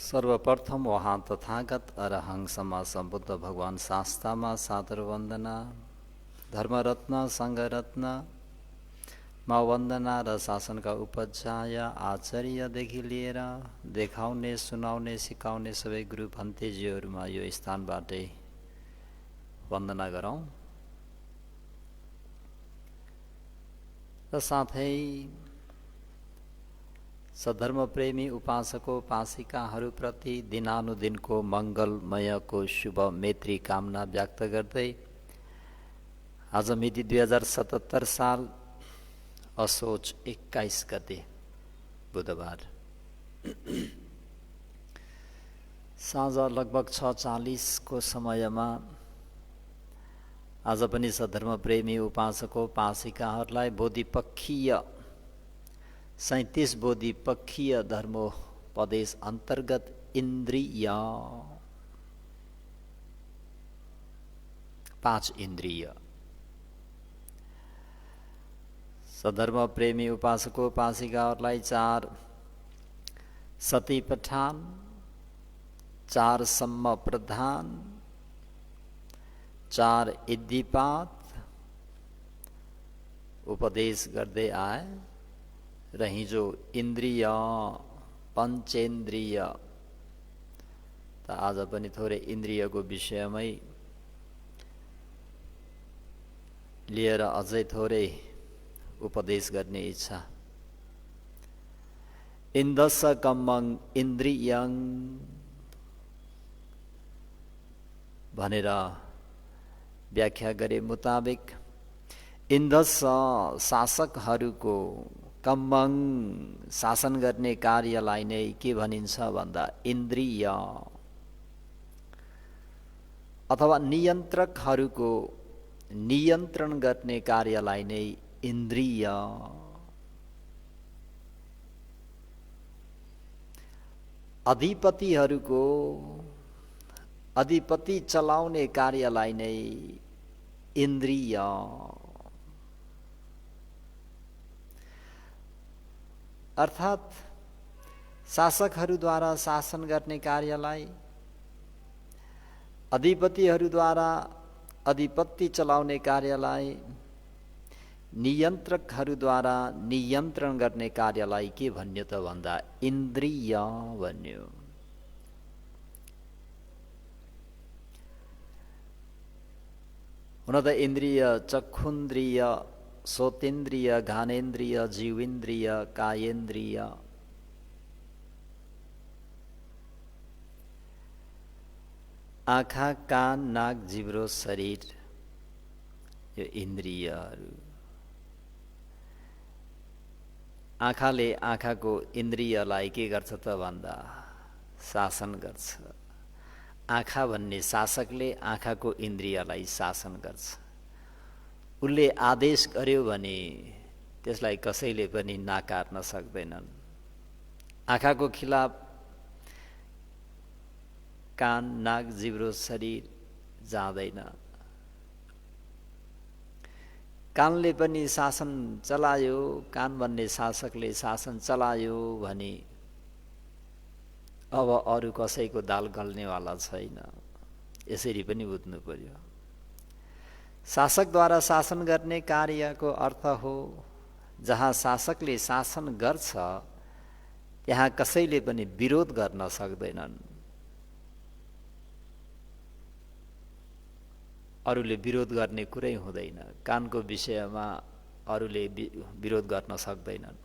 सर्वप्रथम वहाँ तथागत अरहं समा सम्बुद्ध भगवान शास्तामा सादर वन्दना, धर्मरत्न सङ्घरत्न मा वन्दना र शासनका उपध्याय आचार्यदेखि लिएर देखाउने सुनाउने सिकाउने सबै गुरु भन्तेजीहरूमा यो स्थानबाटै वन्दना गरौँ र साथै सधर्म प्रेमी उपासको उपासिकाहरूप्रति दिनानुदिनको मङ्गलमयको शुभ मैत्री कामना व्यक्त गर्दै आज मिति 2077 साल असोज 21 गते बुधबार साँझ लगभग 6:40 को समयमा आज पनि सधर्म प्रेमी उपासको उपासिकाहरूलाई बोधिपक्षीय 37 बोधिपक्षीय धर्मोपदेश अन्तर्गत इन्द्रिय 5 इन्द्रिय सधर्म प्रेमी उपासको उपासिकाहरूलाई 4 सती पठान 4 सम्म प्रधान 4 इद्धिपात उपदेश गर्दै आए र हिजो इन्द्रिय पञ्चेन्द्रिय त आज पनि थोरै इन्द्रियको विषयमै लिएर अझै थोरै उपदेश गर्ने इच्छा। इन्दस कम्मङ इन्द्रियङ भनेर व्याख्या गरे मुताबिक इन्दस शासकहरूको कम्मङ शासन गर्ने कार्यलाई नै के भनिन्छ भन्दा इन्द्रिय अथवा नियन्त्रकहरूको नियन्त्रण गर्ने कार्यलाई नै इन्द्रिय। अधिपतिहरूको अधिपति चलाउने कार्यलाई नै इन्द्रिय। अर्थात् शासकहरूद्वारा शासन गर्ने कार्यलाई अधिपतिहरूद्वारा अधिपति चलाउने कार्यलाई नियन्त्रकहरूद्वारा नियन्त्रण गर्ने कार्यलाई के भन्यो त भन्दा इन्द्रिय भन्यो। हुन त इन्द्रिय चक्षुन्द्रिय श्रोतेन्द्रिय घानेन्द्रिय जीवेन्द्रिय कायेन्द्रिय आँखा कान नाक जिब्रो शरीर यो इन्द्रियहरू। आँखाले आँखाको इन्द्रियलाई के गर्छ त भन्दा शासन गर्छ। आँखा भन्ने शासकले आँखाको इन्द्रियलाई शासन गर्छ। उसले आदेश गर्यो भने त्यसलाई कसैले पनि नाकार्न सक्दैनन्। आँखाको खिलाफ कान नाक जिब्रो शरीर जाँदैन। कानले पनि शासन चलायो, कान भन्ने शासकले शासन चलायो भने अब अरू कसैको दाल गल्नेवाला छैन। यसरी पनि बुझ्नु पर्यो। शासकद्वारा शासन गर्ने कार्यको अर्थ हो जहाँ शासकले शासन गर्छ त्यहाँ कसैले पनि विरोध गर्न सक्दैनन्। अरूले विरोध गर्ने कुरै हुँदैन। कानको विषयमा अरूले विरोध गर्न सक्दैनन्।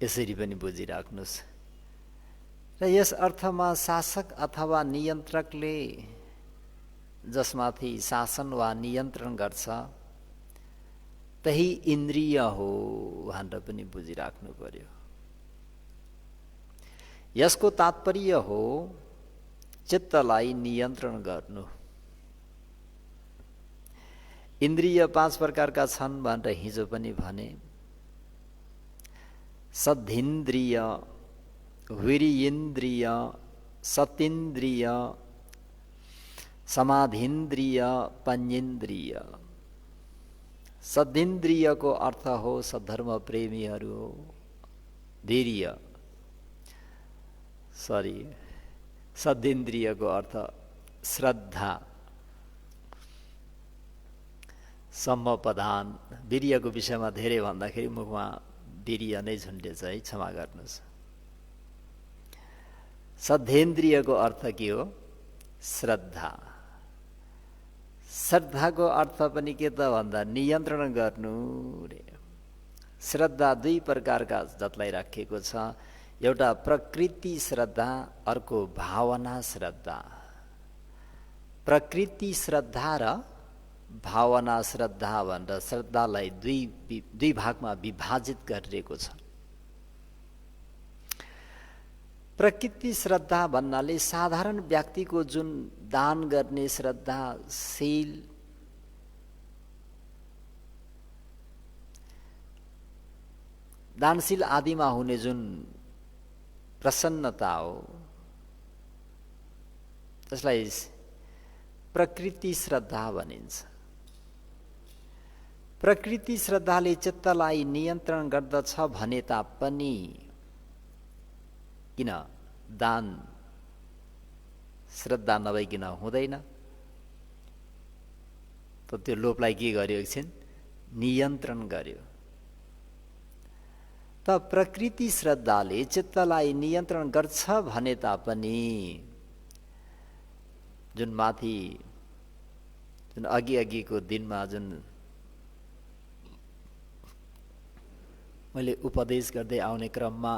यसरी पनि बुझिराख्नुहोस्। र यस अर्थमा शासक अथवा नियन्त्रकले जसमाथि शासन वा नियन्त्रण गर्छ त्यही इन्द्रिय हो भनेर पनि बुझिराख्नु पर्यो। यसको तात्पर्य हो चित्तलाई नियन्त्रण गर्नु। इन्द्रिय 5 प्रकारका छन् भनेर हिजो पनि भने। सद्धिन्द्रिय, वीर्येन्द्रिय, सतीन्द्रिय, समाधिन्द्रिय, पञ्चेन्द्रिय। सद्धिन्द्रियको अर्थ हो सद्धर्म प्रेमीहरू हो धीर्य, सरी सद्इन्द्रियको अर्थ श्रद्धा, सम्मपदान। वीर्यको विषयमा धेरै भन्दाखेरि मुखमा वीर्य नै झुन्डेछ है, क्षमा गर्नुहोस्। सद्इन्द्रियको अर्थ के हो? श्रद्धा। श्रद्धाको अर्थ पनि के त भन्दा नियन्त्रण गर्नु रे। श्रद्धा दुई प्रकारका जसलाई राखिएको छ, एउटा प्रकृति श्रद्धा, अर्को भावना श्रद्धा। प्रकृति श्रद्धा र भावना श्रद्धा भनेर श्रद्धालाई दुई भागमा विभाजित गरिएको छ। प्रकृति श्रद्धा भन्नाले साधारण व्यक्तिको जुन दान गर्ने श्रद्धाशील, दानशील आदिमा हुने जुन प्रसन्नता हो, त्यसलाई प्रकृति श्रद्धा भनिन्छ। प्रकृति श्रद्धाले चित्तलाई नियन्त्रण गर्दछ भने तापनि किन दान श्रद्धा नभइकन हुँदैन? त त्यो लोभलाई के गर्यो? एकछिन नियन्त्रण गर्यो। त प्रकृति श्रद्धाले चित्तलाई नियन्त्रण गर्छ भने तापनि जुन माथि जुन अघिको दिनमा जुन मैले उपदेश गर्दै आउने क्रममा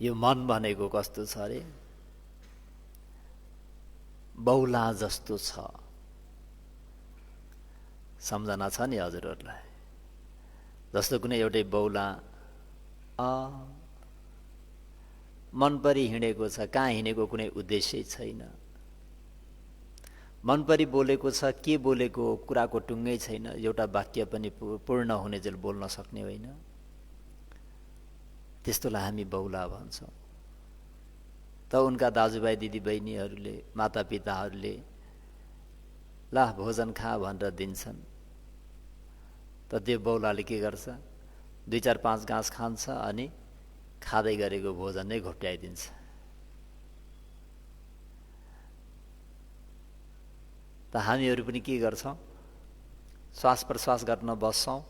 यो मन भनेको कस्तो छ अरे? बौला जस्तो छ। सम्झना छ नि हजुरहरूलाई? जस्तो कुनै एउटै बौला मन परी हिँडेको छ, कहाँ हिँडेको कुनै उद्देश्य छैन। मन परी बोलेको छ, के बोलेको कुराको टुङ्गै छैन, एउटा वाक्य पनि पूर्ण हुने जेल बोल्न सक्ने होइन। त्यस्तोलाई हामी बौला भन्छौँ। त उनका दाजुभाइ दिदीबहिनीहरूले, मातापिताहरूले ला भोजन खा भनेर दिन्छन्। त त्यो बौलाले के गर्छ? 2-4-5 घाँस खान्छ अनि खाँदै गरेको भोजन नै घोप्ट्याइदिन्छ। त हामीहरू पनि के गर्छौँ? श्वास प्रश्वास गर्न बस्छौँ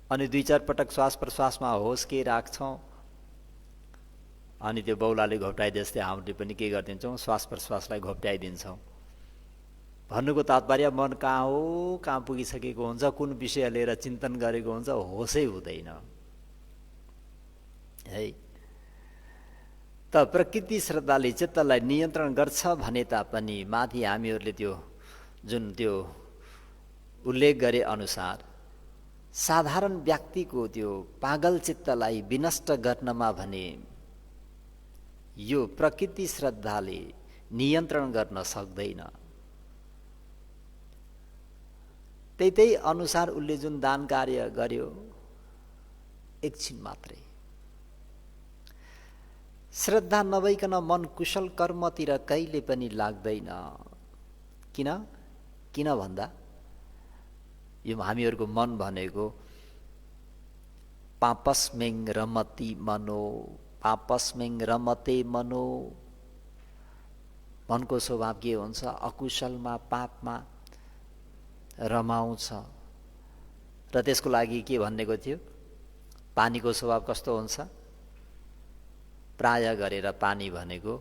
अनि 2-4 पटक श्वास प्रश्वासमा होस के राख्छौँ अनि त्यो बौलाले घोप्ट्याइदिए जस्तै हामीले पनि के गरिदिन्छौँ? श्वास प्रश्वासलाई घोप्ट्याइदिन्छौँ। भन्नुको तात्पर्य मन कहाँ हो, कहाँ पुगिसकेको हुन्छ, कुन विषय लिएर चिन्तन गरेको हुन्छ, होसै हुँदैन है। त प्रकृति श्रद्धाले चित्तलाई नियन्त्रण गर्छ भने तापनि माथि हामीहरूले त्यो उल्लेख गरे अनुसार साधारण व्यक्तिको त्यो पागल चित्तलाई विनष्ट गर्नमा भने यो प्रकृति श्रद्धाले नियन्त्रण गर्न सक्दैन। त्यही अनुसार उसले जुन दान कार्य गर्यो एकछिन मात्रै, श्रद्धा नभइकन मन कुशल कर्मतिर कहिले पनि लाग्दैन। किन भन्दा यो हामीहरूको मन भनेको पापस्मिङ रमति मनो, पापस्मिङ रमते मनो। मनको स्वभाव के हुन्छ? अकुशलमा, पापमा रमाउँछ। र त्यसको लागि के भन्नेको थियो? पानीको स्वभाव कस्तो हुन्छ? प्राय गरेर पानी भनेको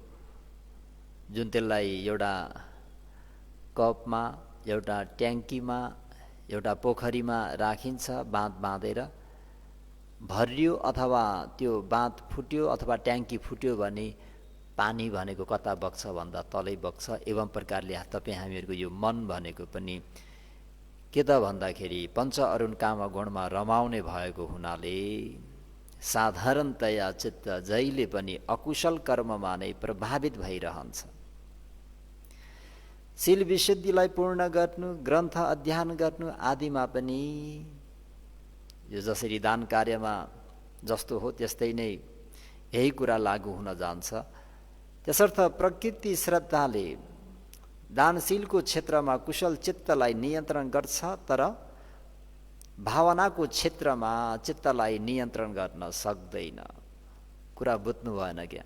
जुन त्यसलाई एउटा कपमा, एउटा ट्याङ्कीमा, एउटा पोखरीमा राखिन्छ, बाँध बाँधेर भरियो अथवा त्यो बाँध फुट्यो अथवा ट्याङ्की फुट्यो भने पानी भनेको कता बग्छ भन्दा तलै बग्छ। एवं प्रकारले तपाईँ हामीहरूको यो मन भनेको पनि के त भन्दाखेरि पञ्च अरुण काम गुणमा रमाउने भएको हुनाले साधारणतया चित्त जहिले पनि अकुशल कर्ममा नै प्रभावित भइरहन्छ। शील विशुद्धिलाई पूर्ण गर्नु, ग्रन्थ अध्ययन गर्नु आदिमा पनि यो जसरी दान कार्यमा जस्तो हो त्यस्तै नै यही कुरा लागू हुन जान्छ। त्यसर्थ प्रकृति श्रद्धाले दानशीलको क्षेत्रमा कुशल चित्तलाई नियन्त्रण गर्छ, तर भावनाको क्षेत्रमा चित्तलाई नियन्त्रण गर्न सक्दैन। कुरा बुझ्नु भएन क्या।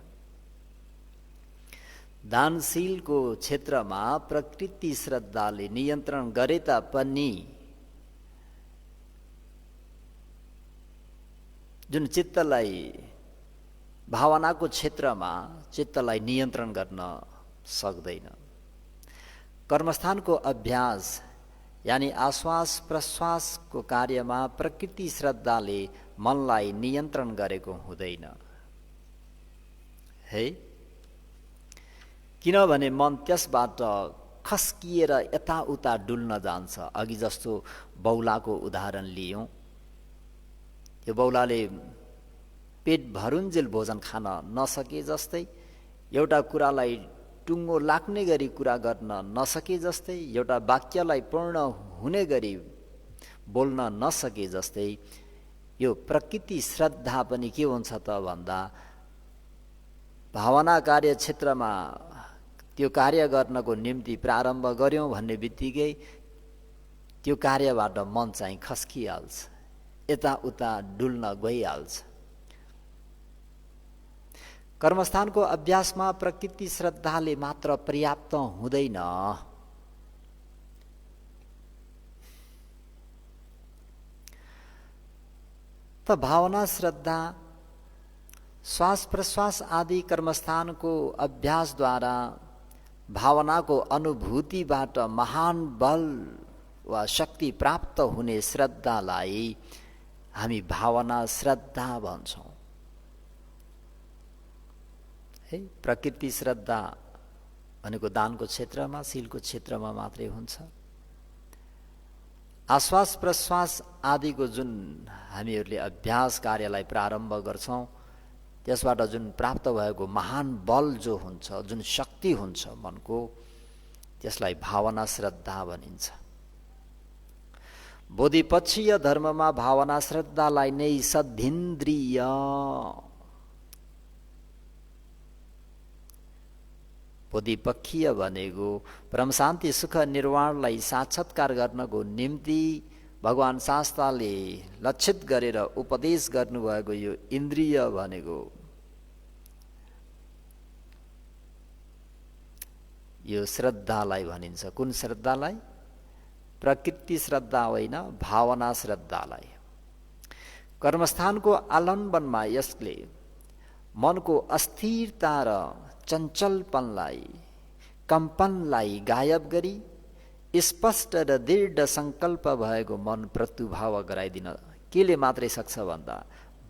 दानशीलको क्षेत्रमा प्रकृति श्रद्धाले नियन्त्रण गरे तापनि जुन चित्तलाई भावनाको क्षेत्रमा चित्तलाई नियन्त्रण गर्न सक्दैन। कर्मस्थानको अभ्यास यानी आश्वास प्रश्वासको कार्यमा प्रकृति श्रद्धाले मनलाई नियन्त्रण गरेको हुँदैन है। किनभने मन त्यसबाट खस्किएर यताउता डुल्न जान्छ। अघि जस्तो बौलाको उदाहरण लियौँ, त्यो बौलाले पेट भरुन्जेल भोजन खान नसके जस्तै, एउटा कुरालाई टुङ्गो लाग्ने गरी कुरा गर्न नसके जस्तै, एउटा वाक्यलाई पूर्ण हुने गरी बोल्न नसके जस्तै, यो प्रकृति श्रद्धा पनि के हुन्छ त भन्दा भावना कार्य क्षेत्रमा त्यो कार्य गर्नको निम्ति प्रारम्भ गर्यौँ भन्ने बित्तिकै त्यो कार्यबाट मन चाहिँ खस्किहाल्छ, यताउता डुल्न गइहाल्छ। कर्मस्थानको अभ्यासमा प्रकृति श्रद्धाले मात्र पर्याप्त हुँदैन। त भावना श्रद्धा श्वास प्रश्वास आदि कर्मस्थानको अभ्यासद्वारा भावनाको अनुभूतिबाट महान बल वा शक्ति प्राप्त हुने श्रद्धालाई हामी भावना श्रद्धा भन्छौँ है। प्रकृति श्रद्धा भनेको दानको क्षेत्रमा शीलको क्षेत्रमा मात्रै हुन्छ। आश्वास प्रश्वास आदिको जुन हामीहरूले अभ्यास कार्यलाई प्रारम्भ गर्छौँ त्यसबाट जुन प्राप्त भएको महान बल जो हुन्छ, जुन शक्ति हुन्छ मनको, त्यसलाई भावना श्रद्धा भनिन्छ। बोधिपक्षीय धर्ममा भावना श्रद्धालाई नै सद्धिन्द्रिय, बोधिपक्षीय भनेको परम शान्ति सुख निर्वाणलाई साक्षात्कार गर्नको निम्ति भगवान शास्त्रले लक्षित गरेर उपदेश गर्नुभएको यो इन्द्रिय भनेको यो श्रद्धालाई भनिन्छ। कुन श्रद्धालाई? प्रकृति श्रद्धा होइन, भावना श्रद्धालाई। कर्मस्थानको आलम्बनमा यसले मनको अस्थिरता र चञ्चलपनलाई, कम्पनलाई गायब गरी स्पष्ट र दृढ सङ्कल्प भएको मन प्रतिभाव गराइदिन केले मात्रै सक्छ भन्दा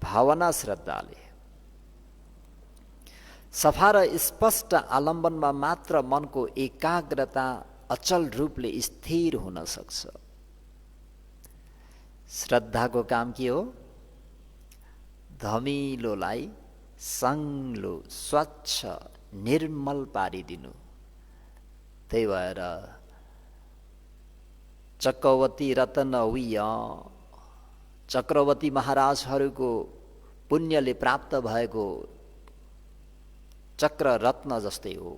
भावना श्रद्धाले। सफा र स्पष्ट आलम्बनमा मात्र मनको एकाग्रता अचल रूपले स्थिर हुन सक्छ। श्रद्धाको काम के हो? धमिलोलाई सङ्लो स्वच्छ निर्मल पारिदिनु। त्यही भएर चक्रवर्ती रत्नवीय चक्रवर्ती महाराजहरूको पुण्यले प्राप्त भएको चक्र रत्न जस्तै हो।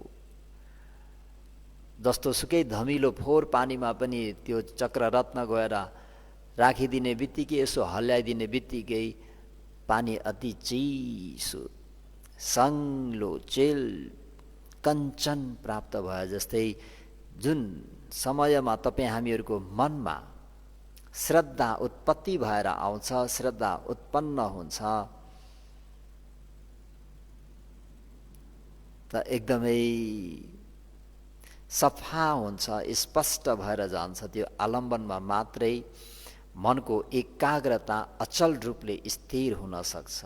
जस्तो सुकै धमिलो फोहोर पानीमा पनि त्यो चक्र रत्न गएर राखिदिने बित्तिकै, यसो हल्लाइदिने बित्तिकै पानी अति चिसो सङ्लो चेल कञ्चन प्राप्त भए जस्तै जुन समयमा तपाईँ हामीहरूको मनमा श्रद्धा उत्पत्ति भएर आउँछ, श्रद्धा उत्पन्न हुन्छ, त एकदमै सफा हुन्छ, स्पष्ट भएर जान्छ। त्यो आलम्बनमा मात्रै मनको एकाग्रता अचल रूपले स्थिर हुन सक्छ।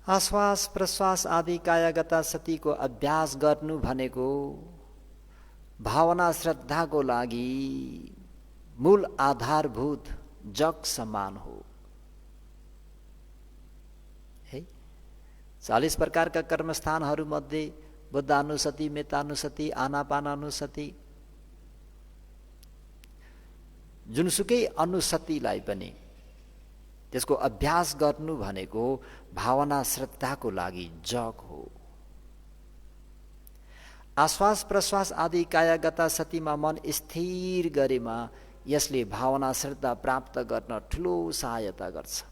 आश्वास प्रश्वास आदि कायागत सतीको अभ्यास गर्नु भनेको भावना श्रद्धाको लागि मूल आधारभूत जग समान हो है। 40 प्रकारका कर्मस्थानहरूमध्ये बुद्धानुसति, मेतानुसति, आनापानानुसति, जुनसुकै अनुसतिलाई पनि त्यसको अभ्यास गर्नु भनेको भावना श्रद्धाको लागि जग हो। आश्वास प्रश्वास आदि कायागत सतीमा मन स्थिर गरेमा यसले भावना श्रद्धा प्राप्त गर्न ठुलो सहायता गर्छ।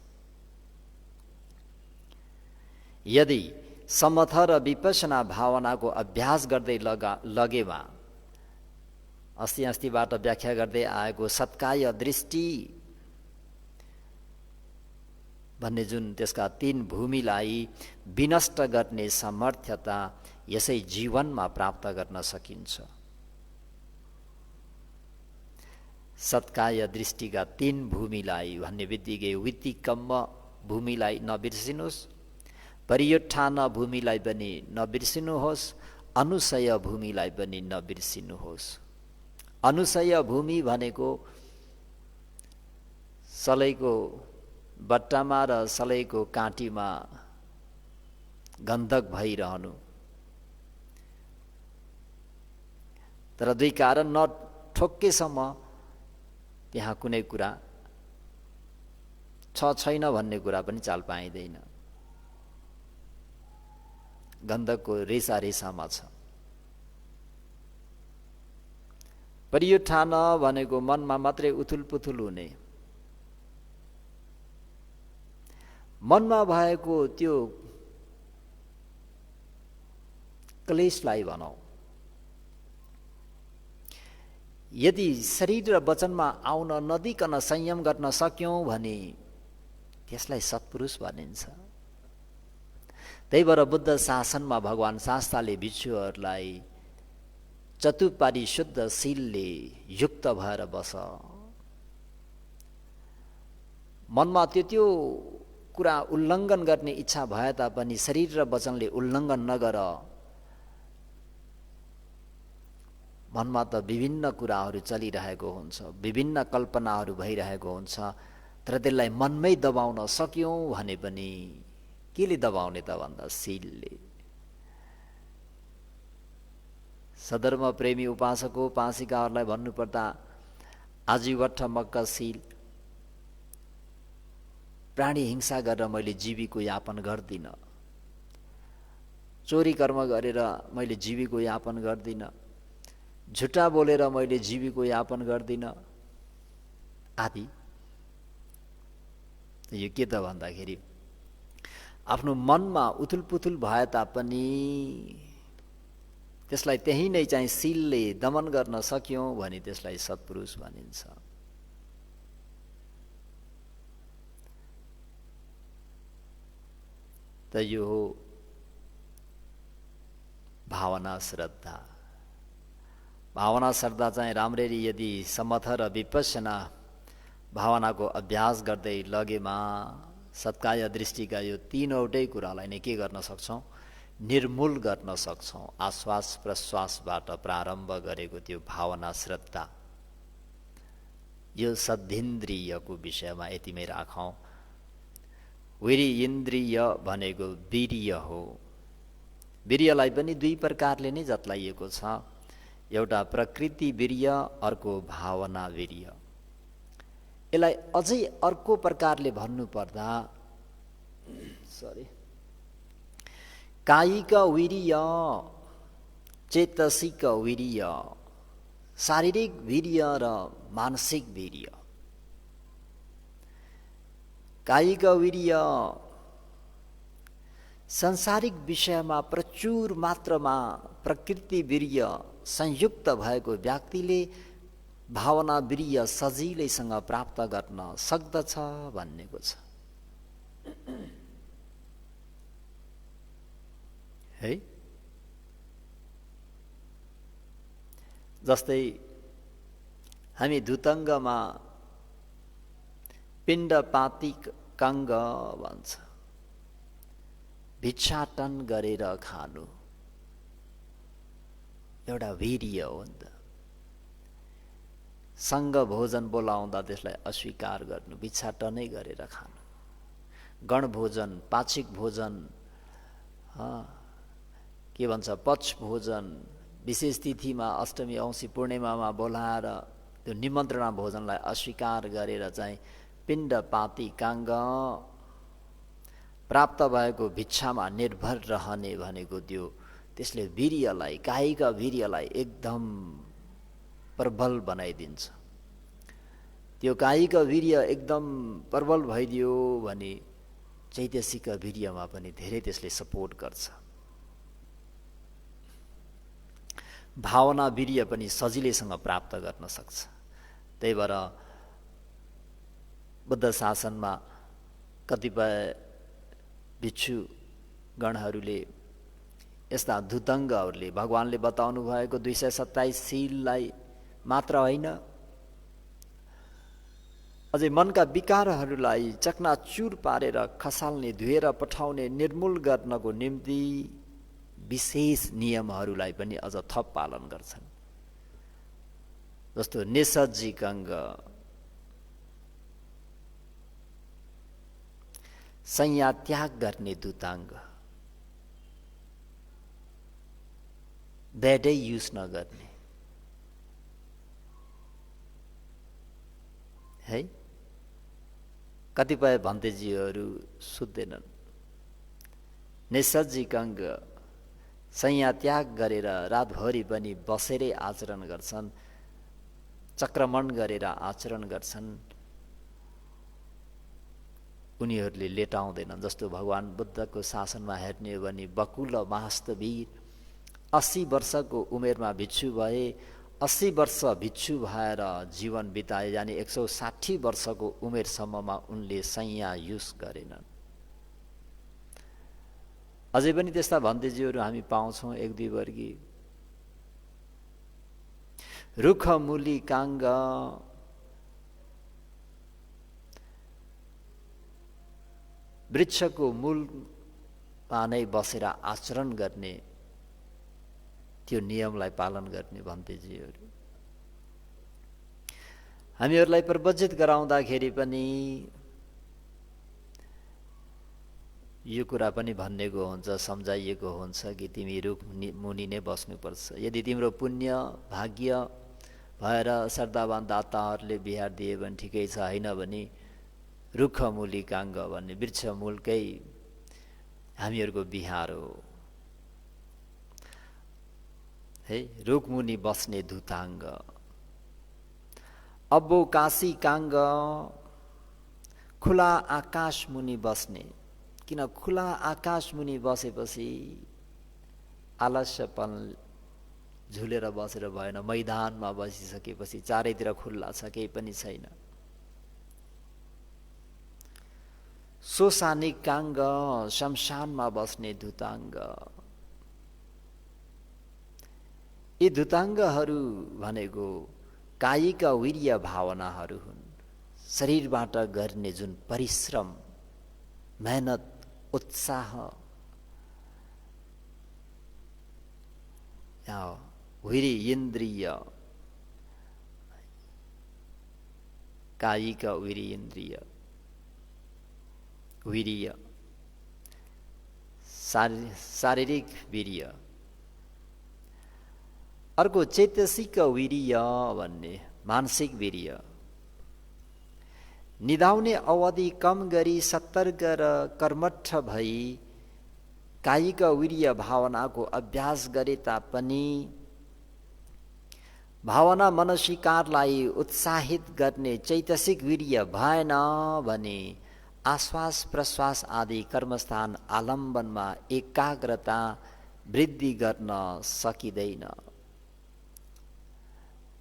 यदि समथ र विपसना भावनाको अभ्यास गर्दै लगेमा अस्तिबाट व्याख्या गर्दै आएको सत्काय दृष्टि भन्ने जुन त्यसका 3 भूमिलाई विनष्ट गर्ने सामर्थ्यता यसै जीवनमा प्राप्त गर्न सकिन्छ। सत्काय दृष्टिका 3 भूमिलाई भन्ने बित्तिकै वितिकम्म भूमिलाई नबिर्सिनुहोस्, परियोत्थान भूमिलाई पनि नबिर्सिनुहोस्, अनुसय भूमिलाई पनि नबिर्सिनुहोस्। अनुसय भूमि भनेको सलैको बट्टामा र सलैको काँटीमा गन्धक भइरहनु, तर दुई कारण नठोक्केसम्म त्यहाँ कुनै कुरा छैन भन्ने कुरा पनि चाल पाइँदैन। गन्धकको रेसा रेसामा छ। परियोत्थान भनेको मनमा मात्रै उथुलपुथुल हुने, मनमा भएको त्यो क्लेशलाई भनौँ, यदि शरीर र वचनमा आउन नदिकन संयम गर्न सक्यौं भने त्यसलाई सत्पुरुष भनिन्छ। त्यही भएर बुद्ध शासनमा भगवान शास्ताले भिक्षुहरूलाई चतुपारी शुद्ध शीलले युक्त भएर बस, मनमा त्यो कुरा उल्लङ्घन गर्ने इच्छा भए तापनि शरीर र वचनले उल्लङ्घन नगर। मनमा त विभिन्न कुराहरू चलिरहेको हुन्छ, विभिन्न कल्पनाहरू भइरहेको हुन्छ, तर त्यसलाई मनमै दबाउन सक्यौं भने पनि केले दबाउने त भन्दा शीलले। सधर्म प्रेमी उपासक उपासिकाहरूलाई भन्नुपर्दा आजीवट्ठ मक्कशील, प्राणी हिंसा गरेर मैले जीविको यापन गर्दिनँ, चोरी कर्म गरेर मैले जीविको यापन गर्दिनँ, झुटा बोलेर मैले जीविको यापन गर्दिनँ आदि। यो के त भन्दाखेरि आफ्नो मनमा उथुलपुथुल भए तापनि त्यसलाई त्यही नै चाहिँ शीलले दमन गर्न सक्यौं भने त्यसलाई सत्पुरुष भनिन्छ। त यो हो भावना श्रद्धा। भावना श्रद्धा चाहिँ राम्ररी यदि समथ र विपसना भावनाको अभ्यास गर्दै लगेमा सत्काय दृष्टिका यो 3वटै कुरालाई नै के गर्न सक्छौं, निर्मूल गर्न सक्छौं। आश्वास प्रश्वासबाट प्रारम्भ गरेको त्यो भावना श्रद्धा, यो सद्धिन्द्रियको विषयमा यतिमै राखौं। वीर्य इन्द्रिय भनेको वीर्य हो। वीर्यलाई पनि 2 प्रकारले नै जतलाइएको छ, एउटा प्रकृति वीर्य, अर्को भावना वीर्य। यसलाई अझै अर्को प्रकारले भन्नुपर्दा कायिक वीर्य, चेतसिक वीर्य, शारीरिक वीर्य र मानसिक वीर्य। कायिक वीर्य सांसारिक विषयमा प्रचुर मात्रामा प्रकृति वीर्य संयुक्त भएको व्यक्तिले भावना वीर्य सजिलैसँग प्राप्त गर्न सक्दछ भन्नेको छ है। जस्तै हामी धुतङ्गमा पिण्डपातिकाङ्ग भन्छ, भिक्षाटन गरेर खानु एउटा वीर्य हो नि त। सङ्घ भोजन बोलाउँदा त्यसलाई अस्वीकार गर्नु, भिक्षाटनै गरेर खानु। गणभोजन, पाक्षिक भोजन, के भन्छ पक्ष भोजन, विशेष तिथिमा अष्टमी औँसी पूर्णिमामा बोलाएर त्यो निमन्त्रणा भोजनलाई अस्वीकार गरेर चाहिँ पिण्डपातिकाङ्ग प्राप्त भएको भिक्षामा निर्भर रहने भनेको त्यो त्यसले वीर्यलाई, कायिक वीर्यलाई एकदम प्रबल बनाइदिन्छ। त्यो कायिक वीर्य एकदम प्रबल भइदियो भने चैतसिक वीर्यमा पनि धेरै त्यसले सपोर्ट गर्छ। भावना वीर्य पनि सजिलैसँग प्राप्त गर्न सक्छ। त्यही भएर बुद्ध शासनमा कतिपय भिक्षु गणहरूले यस्ता धुतङ्गहरूले भगवानले बताउनु भएको 227 शीललाई मात्र होइन, अझै मनका विकारहरूलाई चकनाचुर पारेर खसाल्ने, धुएर पठाउने, निर्मूल गर्नको निम्ति विशेष नियमहरूलाई पनि अझ थप पालन गर्छन्। जस्तो निसज्जिकाङ्ग, संयम त्याग गर्ने दूताङ्ग, ब्याडै युज नगर्ने है। कतिपय भन्तेजीहरू सुत्दैनन्, निसज्जिकाङ्ग संयम त्याग गरेर रातभरि पनि बसेरै आचरण गर्छन्, चक्रमण गरेर आचरण गर्छन्। उनीहरूले लेटाउँदैनन्। जस्तो भगवान बुद्धको शासनमा हेर्ने हो भने बकुल वास्तवीर 80 वर्षको उमेरमा भिक्षु भए। 80 वर्ष भिक्षु भएर जीवन बिताए, यानि 160 वर्षको उमेरसम्ममा उनले संयम युज गरेनन्। अझै पनि त्यस्ता भन्तेजीहरू हामी पाउँछौँ, 1-2 वर्गी। रुख मूली काङ्ग, वृक्षको मूलमा नै बसेर आचरण गर्ने, त्यो नियमलाई पालन गर्ने भन्तेजीहरू। हामीहरूलाई प्रवचित गराउँदाखेरि पनि यो कुरा पनि भनिएको हुन्छ, सम्झाइएको हुन्छ कि तिमी रुख मुनि नै बस्नुपर्छ। यदि तिम्रो पुण्य भाग्य भएर श्रद्धावान दाताहरूले बिहार दिए भने ठिकै छ, होइन भने रुख मूली काङ्ग भन्ने वृक्ष मूलकै हामीहरूको बिहार हो है। रुखमुनि बस्ने धुताङ्ग, अब्बो काशी काङ्ग, खुला आकाश मुनि बस्ने। किन खुला आकाश मुनि बसेपछि आलस्यपन झुलेर बसेर भएन। मैदानमा बसिसकेपछि चारैतिर खुल्ला छ, केही पनि छैन। शोषानिक काङ्ग, शमशानमा बस्ने धुताङ्ग। यी धुताङ्गहरू भनेको कायिक वीर्य भावनाहरू हुन्। शरीरबाट गर्ने जुन परिश्रम, मेहनत, उत्साह, वीर्य इन्द्रिय, कायिक वीर्य इन्द्रिय, वीर्य शारीरिक वीर्य। अर्को चैतसिक वीर्य भन्ने मानसिक वीर्य। निदाउने अवधि कम गरी सतर्क र कर्मठ भई कायिक वीर्य भावनाको अभ्यास गरे तापनि भावना मनसिकारलाई उत्साहित गर्ने चैतसिक वीर्य भएन भने आश्वास प्रश्वास आदि कर्मस्थान आलम्बनमा एकाग्रता वृद्धि गर्न सकिँदैन।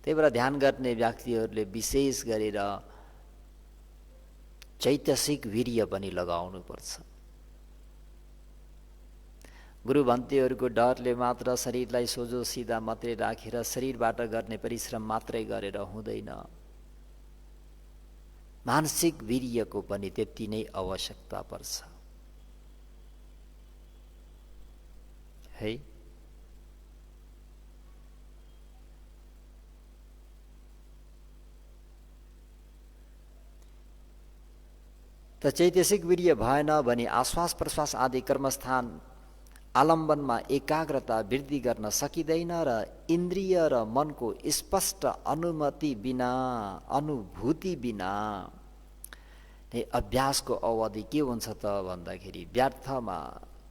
त्यही भएर ध्यान गर्ने व्यक्तिहरूले विशेष गरेर चैतसिक वीर्य पनि लगाउनु पर्छ। गुरु भन्तेहरूको डरले मात्र शरीरलाई सोझो सिधा मात्रै राखेर शरीरबाट गर्ने परिश्रम मात्रै गरेर हुँदैन। मानसिक वीर्यको पनि त्यति नै आवश्यकता पर्छ है। त चैतसिक वीर्य भएन भने आश्वास प्रश्वास आदि कर्मस्थान आलम्बनमा एकाग्रता वृद्धि गर्न सकिँदैन र इन्द्रिय र मनको स्पष्ट अनुमति बिना, अनुभूति बिना अभ्यासको अवधि के हुन्छ त भन्दाखेरि व्यर्थमा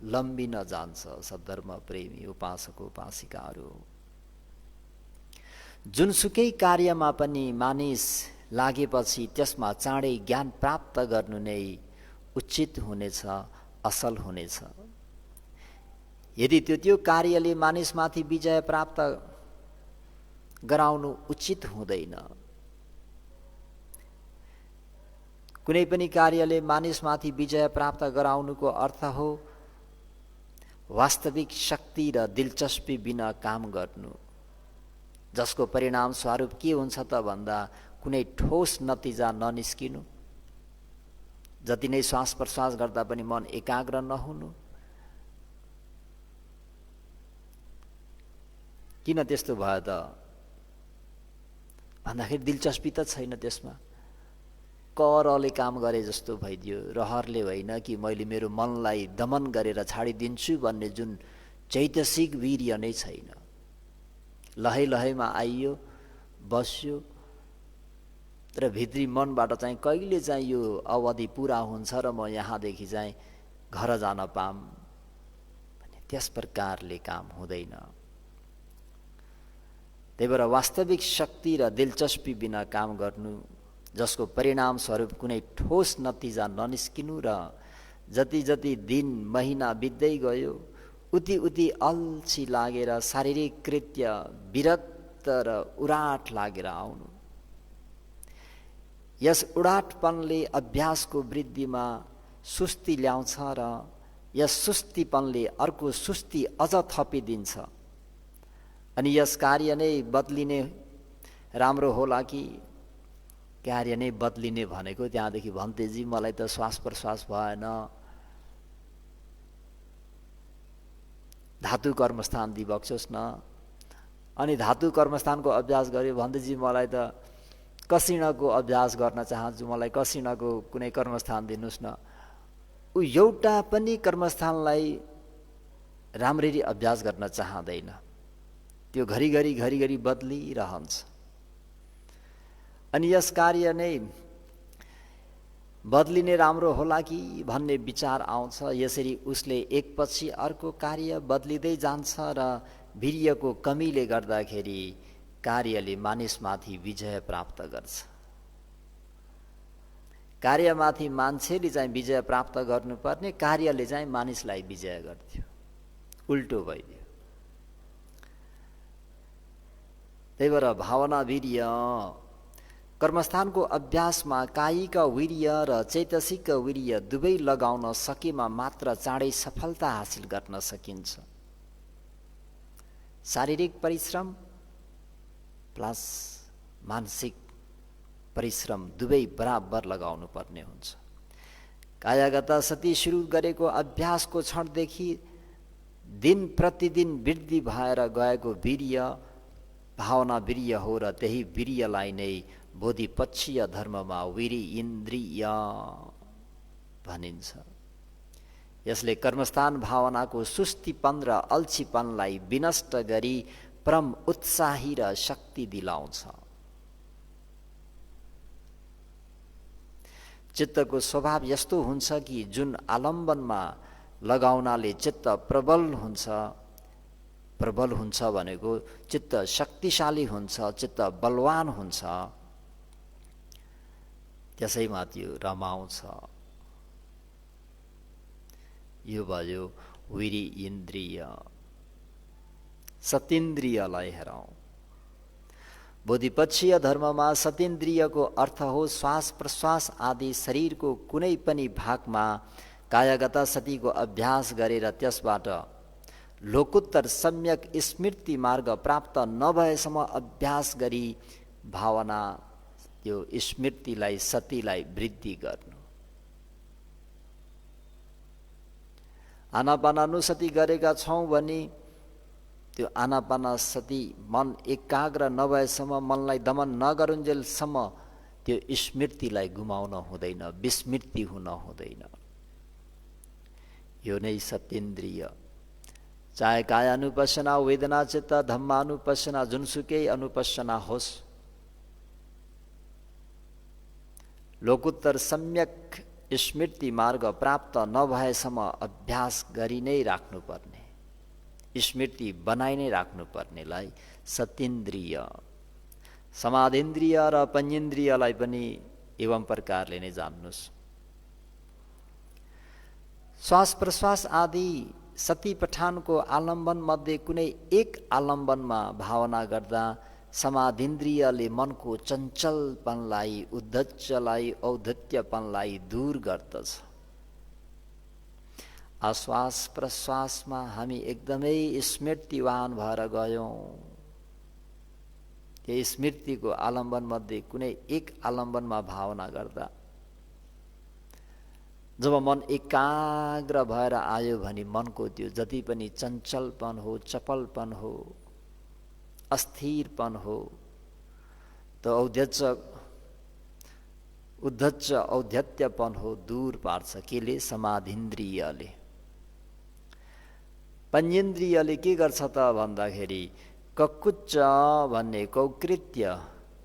लम्बिन जान्छ। सद्धर्म प्रेमी उपासक उपासिकाहरू जुनसुकै कार्यमा पनि मानिस लागेपछि त्यसमा चाँडै ज्ञान प्राप्त गर्नु नै उचित हुनेछ, असल हुनेछ। यदि त्यो कार्यले मानिसमाथि विजय प्राप्त गराउनु उचित हुँदैन, कुनै पनि कार्यले मानिसमाथि विजय प्राप्त गराउनुको अर्थ हो वास्तविक शक्ति र दिलचस्पी बिना काम गर्नु, जसको परिणाम स्वरूप के हुन्छ त भन्दा कुनै ठोस नतिजा ननिस्किनु, जति नै श्वास प्रश्वास गर्दा पनि मन एकाग्र नहुनु। किन त्यस्तो भयो त भन्दाखेरि दिलचस्पी त छैन त्यसमा, करले काम गरे जस्तो भइदियो, रहरले होइन कि मैले मेरो मनलाई दमन गरेर छाडिदिन्छु भन्ने जुन चैतसिक वीर्य नै छैन। लहै लहैमा आइयो, बस्यो, तर भित्री मनबाट चाहिँ कहिले चाहिँ यो अवधि पुरा हुन्छ र म यहाँदेखि चाहिँ घर जान पाम भन्ने त्यस प्रकारले काम हुँदैन। त्यही भएर वास्तविक शक्ति र दिलचस्पी बिना काम गर्नु, जसको परिणाम स्वरूप कुनै ठोस नतिजा ननिस्किनु र जति जति दिन महिना बित्दै गयो उति उति अल्छी लागेर शारीरिक कृत्य विरक्त र उराट लागेर आउनु। यस उडाटपनले अभ्यासको वृद्धिमा सुस्ती ल्याउँछ र यस सुस्तीपनले अर्को सुस्ती अझ थपिदिन्छ। अनि यस कार्य नै बदलिने राम्रो होला कि कार्य नै बदलिने भनेको त्यहाँदेखि भन्तेजी मलाई त श्वास प्रश्वास भएन, धातु कर्मस्थान दिबक्सोस् न। अनि धातु कर्मस्थानको अभ्यास गर्यो भन्तेजी मलाई त कसिनको अभ्यास गर्न चाहन्छु, मलाई कसिनको कुनै कर्मस्थान दिनुहोस् न। ऊ एउटा पनि कर्मस्थानलाई राम्ररी अभ्यास गर्न चाहँदैन, त्यो घरिघरि बदलिरहन्छ। अनि यस कार्य नै बदलिने राम्रो होला कि भन्ने विचार आउँछ। यसरी उसले एकपछि अर्को कार्य बदलिँदै जान्छ र वीर्यको कमीले गर्दाखेरि कार्यले मानिसमाथि विजय प्राप्त गर्छ। कार्यमाथि मान्छेले चाहिँ विजय प्राप्त गर्नुपर्ने, कार्यले चाहिँ मानिसलाई विजय गर्थ्यो, उल्टो भइदियो। त्यही भएर भावना वीर्य, कर्मस्थानको अभ्यासमा कायिक वीर्य र चैतसिक वीर्य दुवै लगाउन सकेमा मात्र चाँडै सफलता हासिल गर्न सकिन्छ। शारीरिक परिश्रम प्लस मानसिक परिश्रम दुवै बराबर लगाउनु पर्ने हुन्छ। कायगत सती सुरु गरेको अभ्यासको क्षणदेखि दिन प्रतिदिन वृद्धि भएर गएको वीर्य भावना वीर्य हो र त्यही वीर्यलाई नै बोधिपक्षीय धर्ममा वीरि इन्द्रिय भनिन्छ। यसले कर्मस्थान भावनाको सुस्तीपन र अल्छीपनलाई विनष्ट गरी परम उत्साही र शक्ति दिलाउँछ। चित्तको स्वभाव यस्तो हुन्छ कि जुन आलम्बनमा लगाउनाले चित्त प्रबल हुन्छ, प्रबल हुन्छ भनेको चित्त शक्तिशाली हुन्छ, चित्त बलवान हुन्छ, त्यसैमा त्यो रमाउँछ। यो भयो वीरि इन्द्रिय। सतीन्द्रियलाई हेरौँ। बोधिपक्षीय धर्ममा सतीन्द्रियको अर्थ हो श्वास प्रश्वास आदि शरीरको कुनै पनि भागमा कायगत सतीको अभ्यास गरेर त्यसबाट लोकोत्तर सम्यक स्मृति मार्ग प्राप्त नभएसम्म अभ्यास गरी भावना त्यो स्मृतिलाई सतीलाई वृद्धि गर्नु। आनापानानुसति गरेका छौँ भने त्यो आनापानासति मन एकाग्र नभएसम्म, मनलाई दमन नगरुन्जेलसम्म त्यो स्मृतिलाई गुमाउन हुँदैन, विस्मृति हुन हुँदैन। यो नै सतीन्द्रिय। चाहे कायानुपस्सना, वेदना चित्त धम्मानुपस्सना, जुनसुकै अनुपस्सना होस्, लोकोत्तर सम्यक स्मृति मार्ग प्राप्त नभएसम्म अभ्यास गरि नै राख्नुपर्ने, स्मृति बनाइ नै राख्नुपर्नेलाई सतीन्द्रिय। समाधीन्द्रिय र पञ्चेन्द्रियलाई पनि एवं प्रकारले नै जान्नुस्। श्वास प्रश्वास आदि सती पठानको आलम्बन मध्ये कुनै एक आलम्बनमा भावना गर्दा समाधिन्द्रियले मनको चञ्चलपनलाई, उद्धत्यलाई, औद्धत्यपनलाई दूर गर्दछ। आश्वास प्रश्वासमा हामी एकदमै स्मृतिवान भएर गयौँ। यो स्मृतिको आलम्बन मध्ये कुनै एक आलम्बनमा भावना गर्दा जब मन एकाग्र भएर आयो भने मनको त्यो जति पनि चञ्चलपन हो, चपलपन हो, अस्थिरपन हो, त उद्धत्य औद्धत्यपन हो, दूर पार्छ। केले? समाधिन्द्रियले। पञ्चेन्द्रियले के गर्छ त भन्दाखेरि ककुच्च भन्ने कौकृत्य,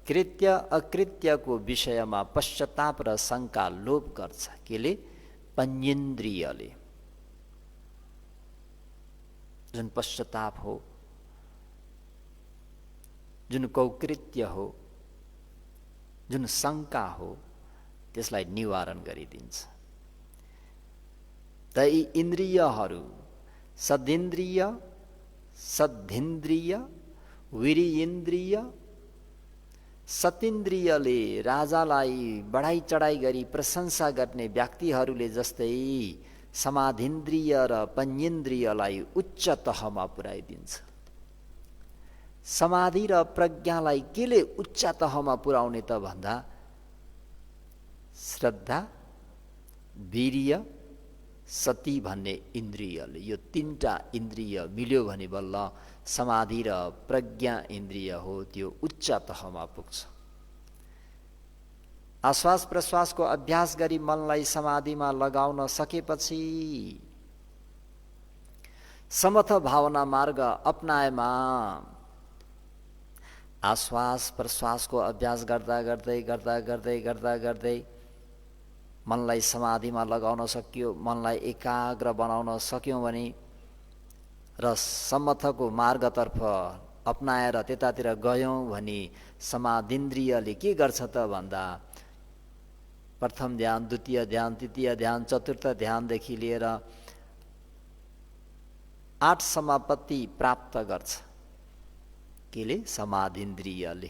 कृत्य अकृत्यको विषयमा पश्चाताप र शङ्का लोप गर्छ। केले? पञ्चेन्द्रियले। जुन पश्चाताप हो, जुन कौकृत्य हो, जुन शङ्का हो, त्यसलाई निवारण गरिदिन्छ। त यी इन्द्रियहरू सदिन्द्रिय, सद्धिन्द्रिय, वीर्येन्द्रिय, सतीन्द्रियले राजालाई बढाइ चढाइ गरी प्रशंसा गर्ने व्यक्तिहरूले जस्तै समाधिन्द्रिय र पञ्चेन्द्रियलाई उच्च तहमा पुर्याइदिन्छ। समाधि र प्रज्ञालाई केले उच्च तहमा पुर्याउने त भन्दा श्रद्धा, वीर्य, सती भन्ने इन्द्रियले, यो तीनटा इन्द्रिय मिल्यो भने बल्ल समाधि र प्रज्ञा इन्द्रिय हो, त्यो उच्च तहमा पुग्छ। आश्वास प्रश्वासको अभ्यास गरी मनलाई समाधिमा लगाउन सकेपछि समथ भावना मार्ग अपनाएमा आश्वास प्रश्वासको अभ्यास गर्दा गर्दै गर्दा गर्दै गर्दा गर्दै मनलाई समाधिमा लगाउन सकियो, मनलाई एकाग्र बनाउन सक्यौँ भने र समथको मार्गतर्फ अपनाएर त्यतातिर गयौँ भने समाधिन्द्रियले के गर्छ त भन्दा प्रथम ध्यान, द्वितीय ध्यान, तृतीय ध्यान, चतुर्थ ध्यानदेखि लिएर 8 समापत्ति प्राप्त गर्छ। केले? समाधिन्द्रियले।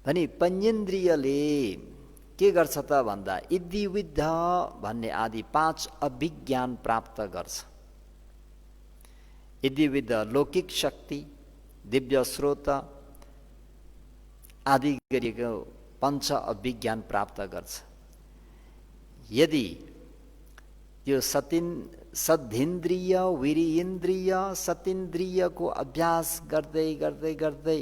भने पञ्चेन्द्रियले के गर्छ त भन्दा इद्धिविद्ध भन्ने आदि 5 अभिज्ञान प्राप्त गर्छ। इद्धिविद्ध लौकिक शक्ति, दिव्य स्रोत आदि गरिएको 5 अभिज्ञान प्राप्त गर्छ। यदि यो सद्धिन्द्रिय, वीर्येन्द्रिय, सतीन्द्रियको अभ्यास गर्दै गर्दै गर्दै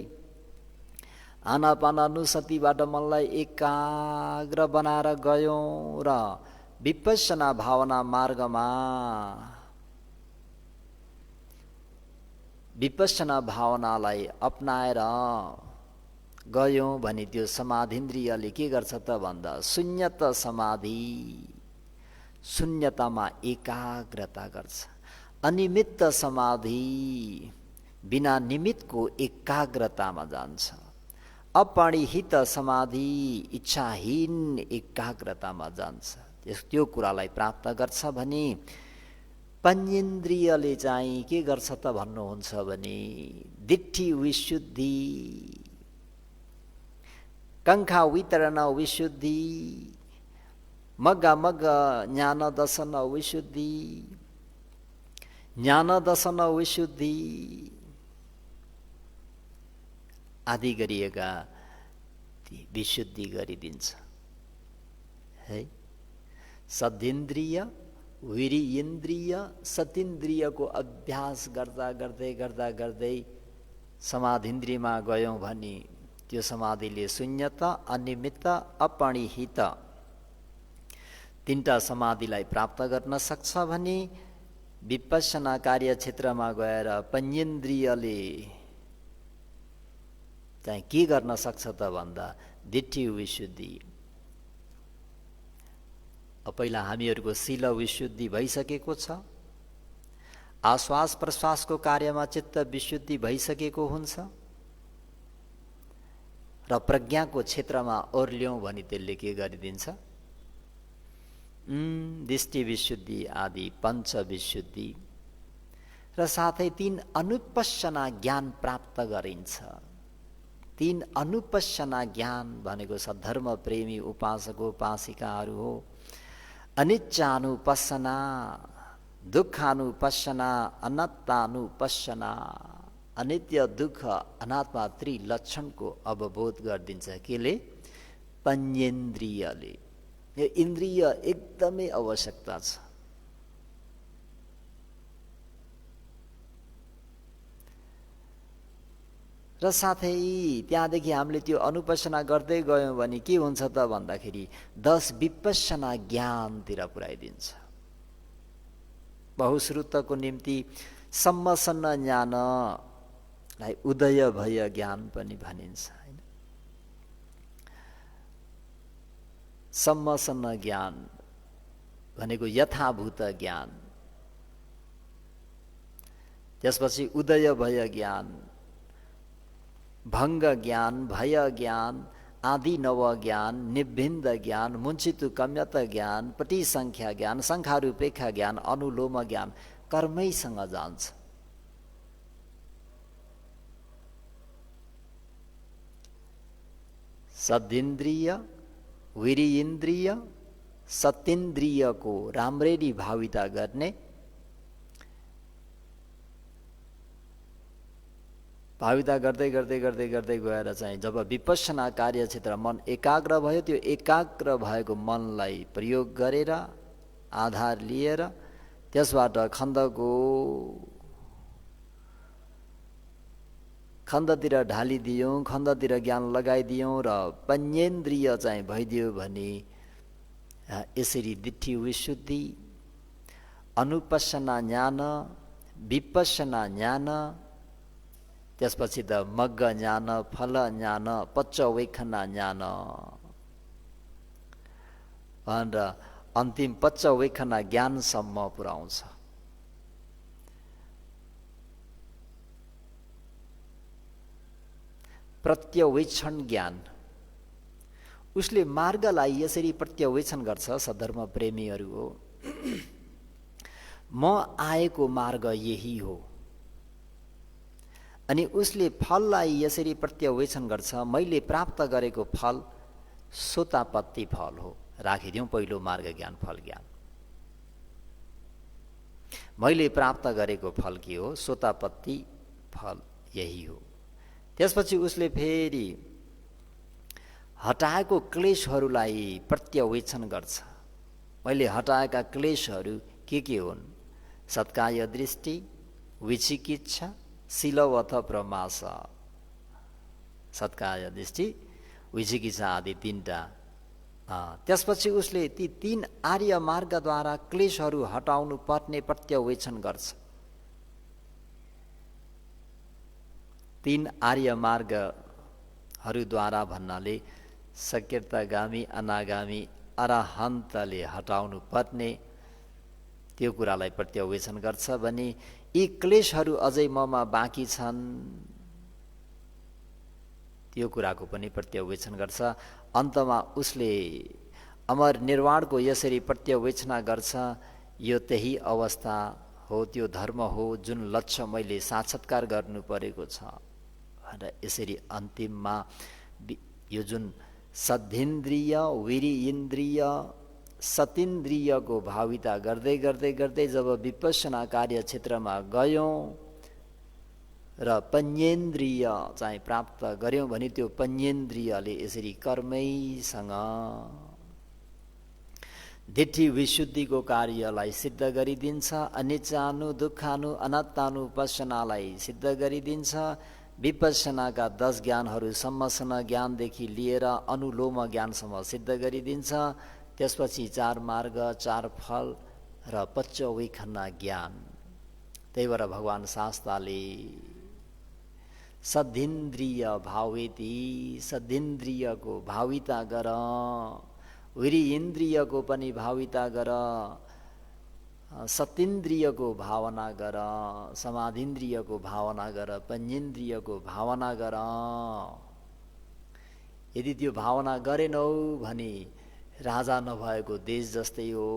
आनापानानुसतिबाट मनलाई एकाग्र बनाएर गयौँ र विपश्यना भावना मार्गमा विपश्यना भावनालाई अपनाएर गयौँ भने त्यो समाधिन्द्रियले के गर्छ त भन्दा शून्यत समाधि, शून्यतामा एकाग्रता गर्छ। अनिमित्त समाधि बिना निमित्तको एकाग्रतामा जान्छ। अपरिहित समाधि इच्छाहीन एकाग्रतामा जान्छ। त्यो कुरालाई प्राप्त गर्छ भने पञ्चेन्द्रियले चाहिँ के गर्छ त भन्नुहुन्छ भने दिट्ठी विशुद्धि, काङ्क्षा वितरण विशुद्धि, मग्ग ज्ञान दर्शन विशुद्धि, ज्ञान दर्शन विशुद्धि आदि गरिएका विशुद्धि गरिदिन्छ है। सद्धिन्द्रिय, वीर्येन्द्रिय, सतीन्द्रियको अभ्यास गर्दा गर्दै गर्दा गर्दै समाधिन्द्रियमा गयौँ भने त्यो समाधिले शून्यता, अनिमित्त, अपरिहित 3टा समाधिलाई प्राप्त गर्न सक्छ भने विपश्यना कार्यक्षेत्रमा गएर पञ्चेन्द्रियले चाहिँ के गर्न सक्छ त भन्दा दिट्ठी विशुद्धि। पहिला हामीहरूको शील विशुद्धि भइसकेको छ। आश्वास प्रश्वासको कार्यमा चित्त विशुद्धि भइसकेको हुन्छ र प्रज्ञाको क्षेत्रमा ओर्ल्यौँ भने त्यसले के गरिदिन्छ? दृष्टि विशुद्धि आदि पञ्च विशुद्धि र साथै 3 अनुपश्यना ज्ञान प्राप्त गरिन्छ। 3 अनुपश्यना ज्ञान भनेको सद्धर्म प्रेमी उपासक उपासिकाहरू हो। अनिच्चानुपश्यना, दुःखानुपश्यना, अनात्मानुपश्यना, अनित्य दुःख अनात्मा त्रिलक्षणको अवबोध गरिदिन्छ। केले? पञ्चेन्द्रियले। यो इन्द्रिय एकदमै आवश्यकता छ। र साथै त्यहाँदेखि हामीले त्यो अनुपश्यना गर्दै गयौँ भने के हुन्छ त भन्दाखेरि 10 विपश्यना ज्ञानतिर पुर्याइदिन्छ। बहुश्रुतको निम्ति सम्मसन्न ज्ञानलाई उदय भय ज्ञान पनि भनिन्छ, हैन? सम्मसन्न ज्ञान भनेको यथाभूत ज्ञान, त्यसपछि उदय भय ज्ञान, भङ्ग ज्ञान, भय ज्ञान, आदि नव ज्ञान, निभिन्द ज्ञान, मुञ्चितु कम्यत ज्ञान, पटिसङ्ख्या ज्ञान, सङ्खारूपेक्षा ज्ञान, अनुलोम ज्ञान कर्मैसँग जान्छ। सदिन्द्रिय, वीर्येन्द्रिय, सतीन्द्रियको राम्ररी भाविता गर्ने, भाविता गर्दै गर्दै गर्दै गर्दै गएर चाहिँ जब विपश्यना कार्य क्षेत्र मन एकाग्र भयो, त्यो एकाग्र भएको मनलाई प्रयोग गरेर आधार लिएर त्यसबाट खण्डतिर ढालिदियौँ, खण्डतिर ज्ञान लगाइदियौँ र पञ्चेन्द्रिय चाहिँ भइदियो भने यसरी दिट्ठी विशुद्धि, अनुपश्यना ज्ञान, विपश्यना ज्ञान, त्यसपछि त मग्ग ज्ञान, फल ज्ञान, पच्चवैखना ज्ञान भनेर अन्तिम पच्चवैखना ज्ञानसम्म पुर्याउँछ। प्रत्यवेक्षण ज्ञान, उसले मार्गलाई यसरी प्रत्यवेक्षण गर्छ। सद्धर्म प्रेमीहरू हो, म आएको मार्ग यही हो। अनि उसले फललाई यसरी प्रत्यवेक्षण गर्छ, मैले प्राप्त गरेको फल सोतापत्ति फल हो। राखिदिउँ पहिलो मार्ग ज्ञान, फल ज्ञान। मैले प्राप्त गरेको फल के हो? सोतापत्ति फल यही हो। त्यसपछि उसले फेरि हटाएको क्लेशहरूलाई प्रत्यवेक्षण गर्छ। मैले हटाएका क्लेशहरू के हुन्? सत्काय दृष्टि, विचिकित्सा, शिलवथ प्रमास। सत्काय दृष्टि, विचिकित्सा आदि 3टा। त्यसपछि उसले ती 3 आर्य मार्गद्वारा क्लेशहरू हटाउनु पर्ने प्रत्यवेक्षण गर्छ। 3 आर्य मार्गहरूद्वारा भन्नाले सकृतगामी, अनागामी, अरहन्तले हटाउनु पर्ने त्यो कुरालाई प्रत्यवेक्षण गर्छ भने यी क्लेशहरू अझै ममा बाँकी छन्, त्यो कुराको पनि प्रत्यवेक्षण गर्छ। अन्तमा उसले अमर निर्वाणको यसरी प्रत्यवेक्षण गर्छ। यो त्यही अवस्था हो, त्यो धर्म हो जुन लक्ष्य मैले साक्षात्कार गर्नु परेको छ भनेर यसरी अन्तिममा यो जुन सद्धेन्द्रिय, वीर्येन्द्रिय, सतीन्द्रियको भाविता गर्दै गर्दै गर्दै जब विपश्यना कार्य क्षेत्रमा गयौँ र पञ्चेन्द्रिय चाहिँ प्राप्त गर्यौँ भने त्यो पञ्चेन्द्रियले यसरी कर्मैसँग दिट्ठी विशुद्धिको कार्यलाई सिद्ध गरिदिन्छ। अनिच्चानु, दुःखानु, अनात्मानुपश्यनालाई सिद्ध गरिदिन्छ। विपश्यनाका 10 ज्ञानहरू सम्मसन ज्ञानदेखि लिएर अनुलोम ज्ञानसम्म सिद्ध गरिदिन्छ। त्यसपछि 4 मार्ग, 4 फल र पच्चवैखना ज्ञान। त्यही भएर भगवान् शास्त्रले सद्धिन्द्रिय भावेति, सद्धिन्द्रियको भाविता गर, वीर्येन्द्रियको पनि भाविता गर, सतीन्द्रियको भावना गर, समाधिन्द्रियको भावना गर, पञ्चेन्द्रियको भावना गर। यदि त्यो भावना गरेनौ भने राजा नभएको देश जस्तै हो,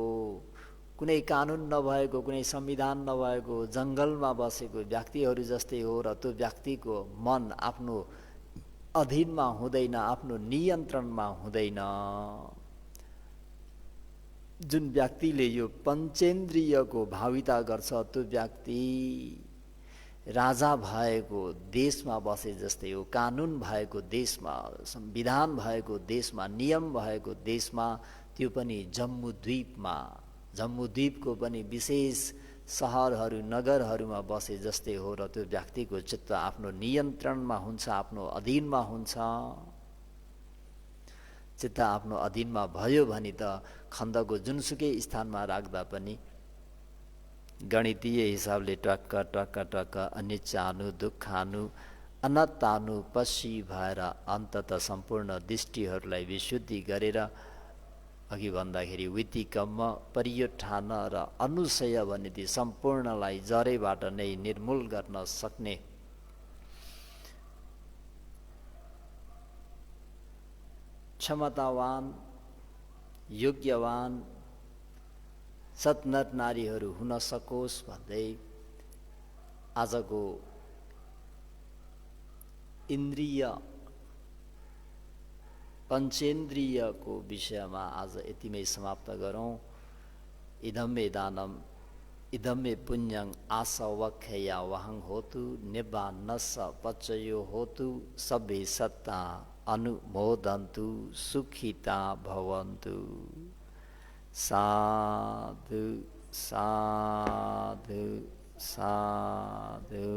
कुनै कानुन नभएको, कुनै संविधान नभएको जङ्गलमा बसेको व्यक्तिहरू जस्तै हो। र त्यो व्यक्तिको मन आफ्नो अधीनमा हुँदैन, आफ्नो नियन्त्रणमा हुँदैन। जुन व्यक्तिले यो पञ्चेन्द्रियको भाविता गर्छ त्यो व्यक्ति राजा भएको देशमा बसे जस्तै हो। कानुन भएको देशमा, संविधान भएको देशमा, नियम भएको देशमा, त्यो पनि जम्बूद्वीपमा, जम्बूद्वीपको पनि विशेष सहरहरू नगरहरूमा बसे जस्तै हो। र त्यो व्यक्तिको चित्त आफ्नो नियन्त्रणमा हुन्छ, आफ्नो अधीनमा हुन्छ। चित्त आफ्नो अधीनमा भयो भने त खण्डको जुनसुकै स्थानमा राख्दा पनि गणितीय हिसाबले टक्क टक्क टक्क अनिच्चानु दुःखानु अनत्तानु पशी भएर अन्तत सम्पूर्ण दृष्टिहरूलाई विशुद्धि गरेर अघि भन्दाखेरि वितिकम्म परियोठान र अनुशय भन्ने ती सम्पूर्णलाई जरेबाट नै निर्मूल गर्न सक्ने क्षमतावान योग्यवान सत्नर नारीहरू हुन सकोस् भन्दै आजको इन्द्रिय पञ्चेन्द्रियको विषयमा आज यतिमै समाप्त गरौँ। इदं मे दानम इदं मे पुण्यं आसवख्या वहं होतु निब्बान्नस्स पचयो होतु सब्बे सत्ता अनुमोदन्तु सुखिता भवन्तु। साधु साधु साधु।